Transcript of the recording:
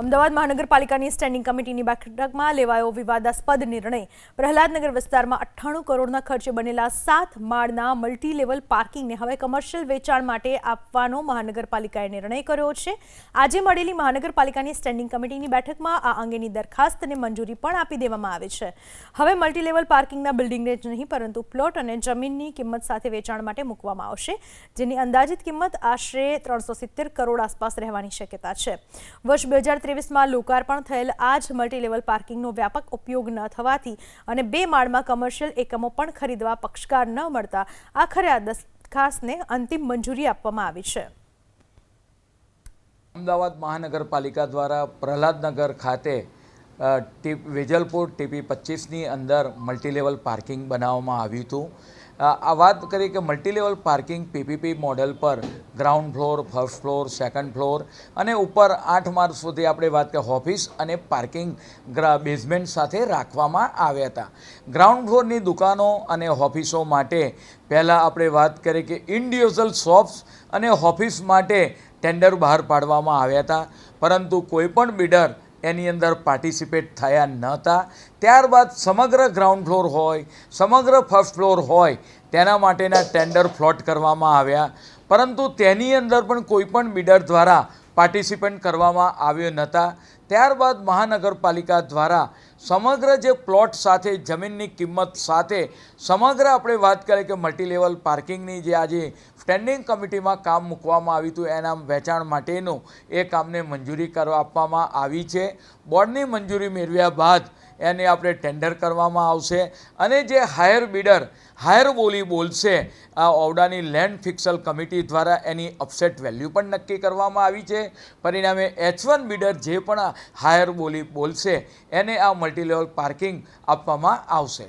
અમદાવાદ મહાનગરપાલિકાની સ્ટેન્ડિંગ કમિટીની બેઠકમાં લેવાયો વિવાદાસ્પદ નિર્ણય। પ્રહલાદનગર વિસ્તારમાં 98 કરોડના ખર્ચે બનેલા 7 માળના મલ્ટી લેવલ પાર્કિંગને હવે કમર્શિયલ વેચાણ માટે આપવાનો મહાનગરપાલિકાએ નિર્ણય કર્યો છે। આજે મળેલી મહાનગરપાલિકાની સ્ટેન્ડિંગ કમિટીની બેઠકમાં આ અંગેની દરખાસ્તને મંજૂરી પણ આપી દેવામાં આવી છે। હવે મલ્ટી લેવલ પાર્કિંગના બિલ્ડિંગને જ નહીં પરંતુ પ્લોટ અને જમીનની કિંમત સાથે વેચાણ માટે મૂકવામાં આવશે, જેની અંદાજિત કિંમત આશરે 370 કરોડ આસપાસ રહેવાની શક્યતા છે। વર્ષ 2023માં લોકાર્પણ થયેલ આ જ મલ્ટી લેવલ પાર્કિંગનો વ્યાપક ઉપયોગ ન થવાથી અને 2 માળમાં કમર્શિયલ એકમો પણ ખરીદવા પક્ષકાર ન મળતા આખરે આ દરખાસ્તને અંતિમ મંજૂરી આપવામાં આવી છે। અમદાવાદ મહાનગરપાલિકા દ્વારા પ્રહલાદનગર ખાતે વેજલપુર ટીપી 25ની અંદર મલ્ટી લેવલ પાર્કિંગ બનાવવામાં આવ્યું હતું। આ વાત કરીએ કે multi level parking PPP model પર ground floor, first floor, second floor અને ઉપર 8 માળ સુધી આપણે વાત કરીએ ઓફિસ અને પાર્કિંગ બેઝમેન્ટ સાથે રાખવામાં આવ્યા હતા। ગ્રાઉન્ડ ફ્લોરની દુકાનો અને ઓફિસો માટે પહેલાં આપણે વાત કરીએ કે ઇન્ડિવિજ્યુઅલ શોપ્સ અને ઓફિસ માટે ટેન્ડર બહાર પાડવામાં આવ્યા હતા, પરંતુ કોઈપણ બિડર એની અંદર પાર્ટિસિપેટ થયા નહોતા। ત્યારબાદ સમગ્ર ગ્રાઉન્ડ ફ્લોર હોય, સમગ્ર ફર્સ્ટ ફ્લોર હોય તેના માટેના ટેન્ડર ફ્લોટ કરવામાં આવ્યા, પરંતુ તેની અંદર પણ કોઈપણ બિડર દ્વારા પાર્ટિસિપેટ કરવામાં આવ્યો નહોતા। ત્યારબાદ મહાનગરપાલિકા દ્વારા સમગ્ર જે પ્લોટ સાથે જમીનની કિંમત સાથે સમગ્ર આપણે વાત કરીએ કે મલ્ટી લેવલ પાર્કિંગની જે આજે સ્ટેન્ડિંગ કમિટીમાં કામ મૂકવામાં આવ્યું હતું એના વેચાણ માટેનું એ કામને મંજૂરી આપવામાં આવી છે। બોર્ડની મંજૂરી મેળવ્યા બાદ એને આપણે ટેન્ડર કરવામાં આવશે અને જે હાયર બોલી બોલશે આ ઓવડાની લેન્ડ ફિક્સલ કમિટી દ્વારા એની અપસેટ વેલ્યુ પણ નક્કી કરવામાં આવી છે। પરિણામે H1 બિડર જે પણ હાયર બોલી બોલશે એને આ મલ્ટી લેવલ પાર્કિંગ આપવામાં આવશે।